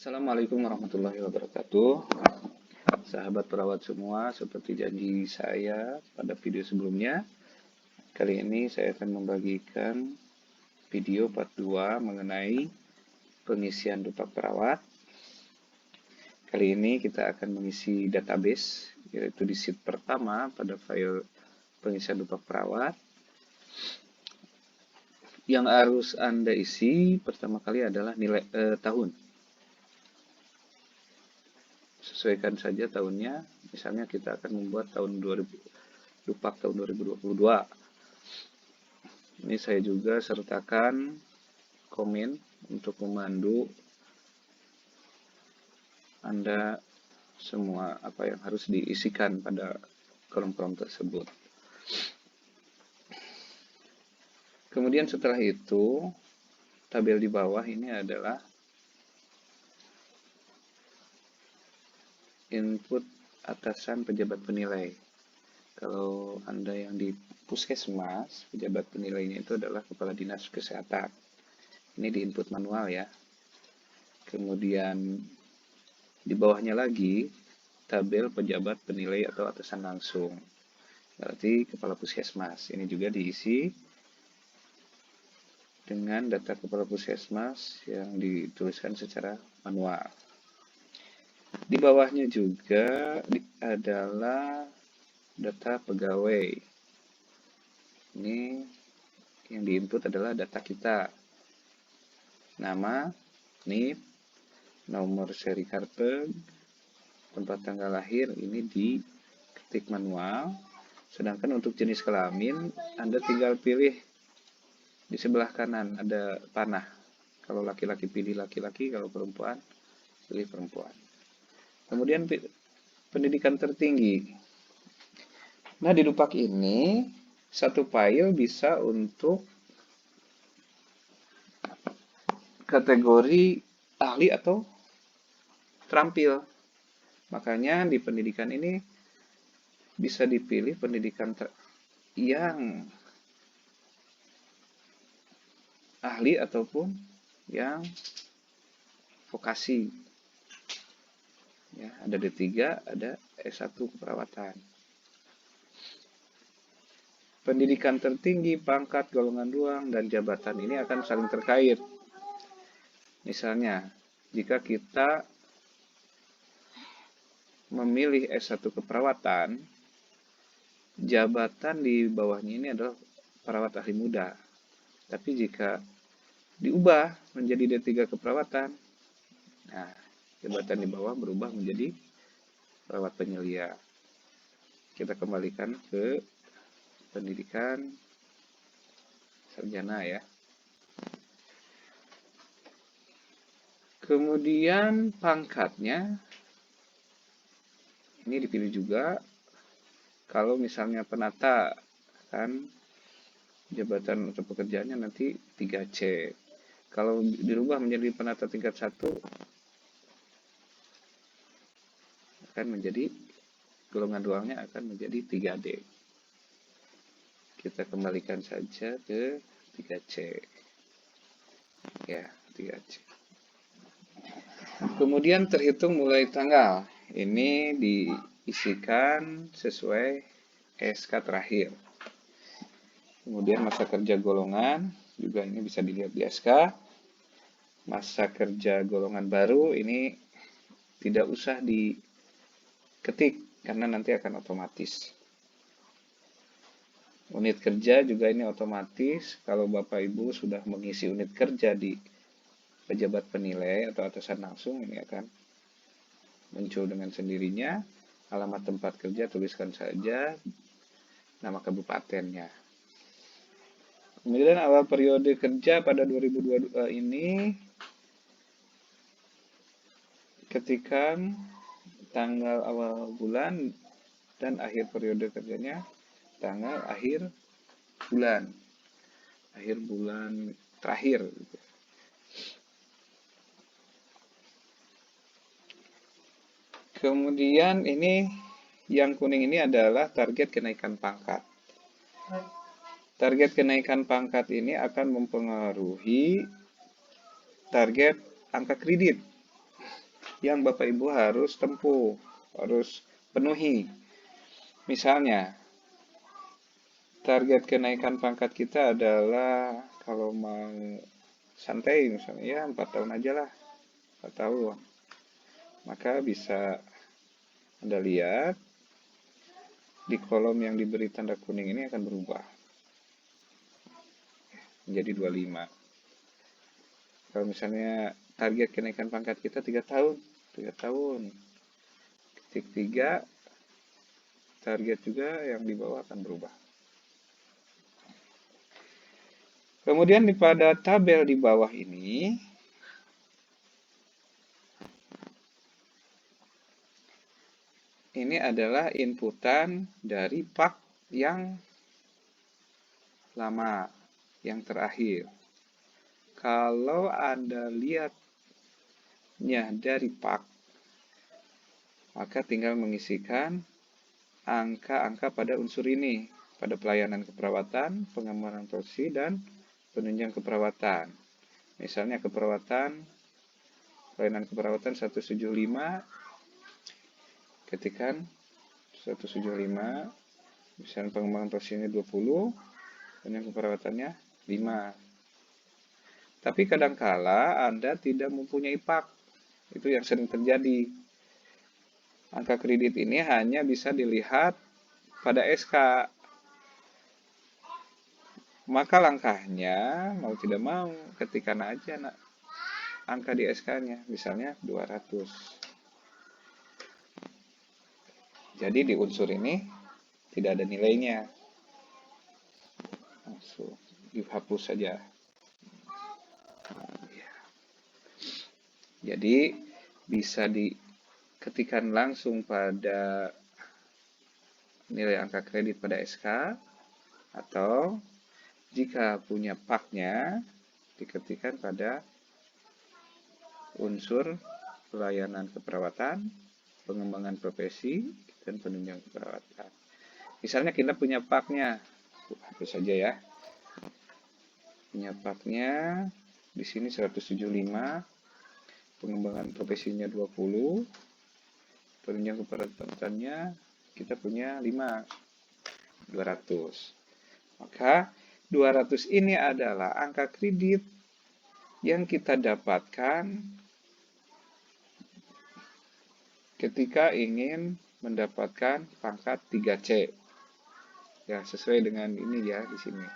Assalamualaikum warahmatullahi wabarakatuh. Sahabat perawat semua, seperti janji saya pada video sebelumnya, kali ini saya akan membagikan video part 2 mengenai pengisian dupak perawat. Kali ini kita akan mengisi database, yaitu di sheet pertama pada file pengisian dupak perawat. Yang harus Anda isi pertama kali adalah nilai tahun. Sesuaikan saja tahunnya, misalnya kita akan membuat dupak tahun 2022. Ini saya juga sertakan komen untuk memandu Anda semua apa yang harus diisikan pada kolom-kolom tersebut. Kemudian setelah itu, tabel di bawah ini adalah input atasan pejabat penilai. Kalau Anda yang di puskesmas, pejabat penilainya itu adalah kepala dinas kesehatan. Ini di input manual ya. Kemudian di bawahnya lagi, tabel pejabat penilai atau atasan langsung. Berarti kepala puskesmas. Ini juga diisi dengan data kepala puskesmas yang dituliskan secara manual. Di bawahnya juga adalah data pegawai. Ini yang diinput adalah data kita. Nama, NIP, nomor seri karpet, tempat tanggal lahir, ini diketik manual. Sedangkan untuk jenis kelamin, Anda tinggal pilih di sebelah kanan ada panah. Kalau laki-laki pilih laki-laki, kalau perempuan pilih perempuan. Kemudian pendidikan tertinggi. Nah, di dupak ini satu file bisa untuk kategori ahli atau terampil. Makanya di pendidikan ini bisa dipilih pendidikan yang ahli ataupun yang vokasi. Ya, ada D3, ada S1 keperawatan. Pendidikan tertinggi, pangkat, golongan ruang, dan jabatan ini akan saling terkait. Misalnya, jika kita memilih S1 keperawatan, jabatan di bawahnya ini adalah perawat ahli muda. Tapi jika diubah menjadi D3 keperawatan, nah, jabatan di bawah berubah menjadi perawat penyelia. Kita kembalikan ke pendidikan sarjana ya. Kemudian pangkatnya ini dipilih juga. Kalau misalnya penata kan jabatan atau pekerjaannya nanti 3C. Kalau dirubah menjadi penata tingkat 1 akan menjadi golongan ruangnya akan menjadi 3D. Kita kembalikan saja ke 3C. Ya, 3C. Kemudian terhitung mulai tanggal. Ini diisikan sesuai SK terakhir. Kemudian masa kerja golongan, juga ini bisa dilihat di SK. Masa kerja golongan baru ini tidak usah diketik karena nanti akan otomatis. Unit kerja juga ini otomatis. Kalau Bapak Ibu sudah mengisi unit kerja di pejabat penilai atau atasan langsung, ini akan muncul dengan sendirinya. Alamat tempat kerja tuliskan saja nama kabupatennya. Kemudian awal periode kerja pada 2022 ini ketikan tanggal awal bulan dan akhir periode kerjanya tanggal akhir bulan terakhir. Kemudian ini yang kuning ini adalah target kenaikan pangkat. Target kenaikan pangkat ini akan mempengaruhi target angka kredit. yang Bapak Ibu harus tempuh, harus penuhi. Misalnya, target kenaikan pangkat kita adalah kalau mau santai misalnya ya 4 tahun aja lah, 4 tahun. Maka bisa Anda lihat di kolom yang diberi tanda kuning ini akan berubah menjadi 25. Kalau misalnya target kenaikan pangkat kita 3 tahun, 3 tahun. Ketik 3, target juga yang di bawah akan berubah. Kemudian pada tabel di bawah ini, ini adalah inputan dari pak yang lama, yang terakhir. Kalau Anda lihatnya dari pak, maka tinggal mengisikan angka-angka pada unsur ini, pada pelayanan keperawatan, pengembangan profesi, dan penunjang keperawatan. Misalnya keperawatan, pelayanan keperawatan 175, ketikan 175, misalnya pengembangan profesinya 20, penunjang keperawatannya 5. Tapi kadangkala Anda tidak mempunyai pak. Itu yang sering terjadi. Angka kredit ini hanya bisa dilihat pada SK. Maka langkahnya, mau tidak mau, ketikkan aja angka di SK-nya, misalnya 200. Jadi di unsur ini tidak ada nilainya. Langsung dihapus saja. Jadi bisa diketikkan langsung pada nilai angka kredit pada SK, atau jika punya paknya, diketikkan pada unsur pelayanan keperawatan, pengembangan profesi, dan penunjang keperawatan. Misalnya kita punya paknya, hapus saja ya. Punya paknya, di sini 175, pengembangan profesinya 20, penunjang keperawatannya kita punya 5, 200. Maka 200 ini adalah angka kredit yang kita dapatkan ketika ingin mendapatkan pangkat 3C. Ya, sesuai dengan ini ya di sini.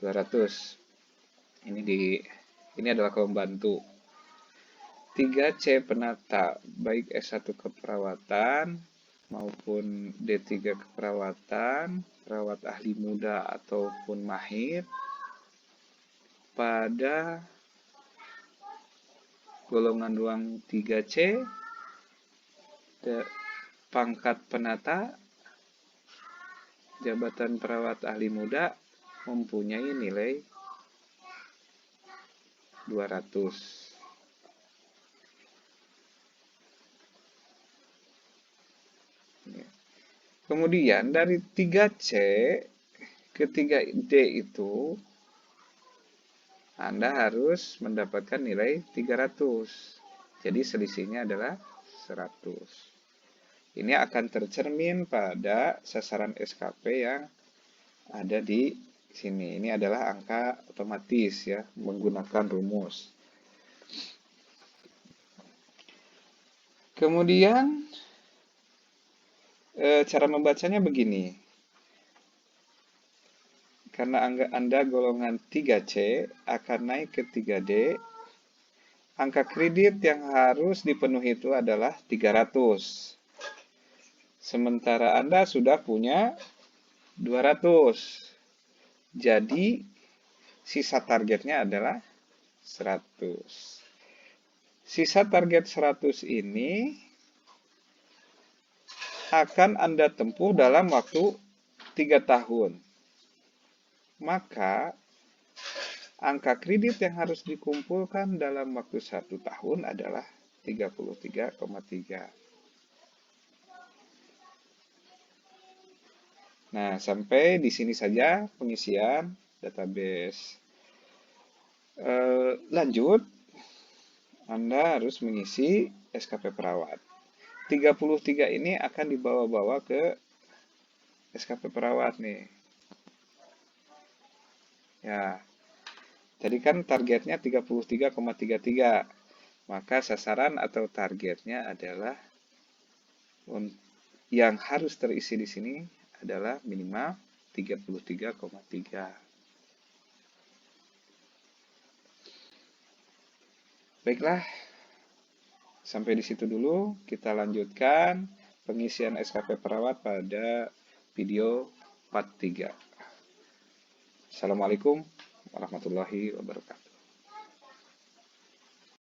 200. Ini adalah kolom bantu. 3C penata, baik S1 keperawatan maupun D3 keperawatan, perawat ahli muda ataupun mahir, pada golongan ruang 3C, pangkat penata, jabatan perawat ahli muda mempunyai nilai 200. Kemudian dari 3C ke 3D itu Anda harus mendapatkan nilai 300. Jadi selisihnya adalah 100. Ini akan tercermin pada sasaran SKP yang ada di sini. Ini adalah angka otomatis ya, menggunakan rumus. Kemudian cara membacanya begini. Karena Anda golongan 3C akan naik ke 3D, angka kredit yang harus dipenuhi itu adalah 300. Sementara Anda sudah punya 200. Jadi sisa targetnya adalah 100. Sisa target 100 ini akan Anda tempuh dalam waktu 3 tahun. Maka angka kredit yang harus dikumpulkan dalam waktu 1 tahun adalah 33,3. Nah, sampai di sini saja pengisian database. Lanjut, Anda harus mengisi SKP perawat. 33 ini akan dibawa-bawa ke SKP perawat nih. Ya, jadi kan targetnya 33,33. Maka sasaran atau targetnya adalah yang harus terisi di sini adalah minimal 33,3. Baiklah, sampai di situ dulu. Kita lanjutkan pengisian SKP perawat pada video part 3. Assalamualaikum warahmatullahi wabarakatuh.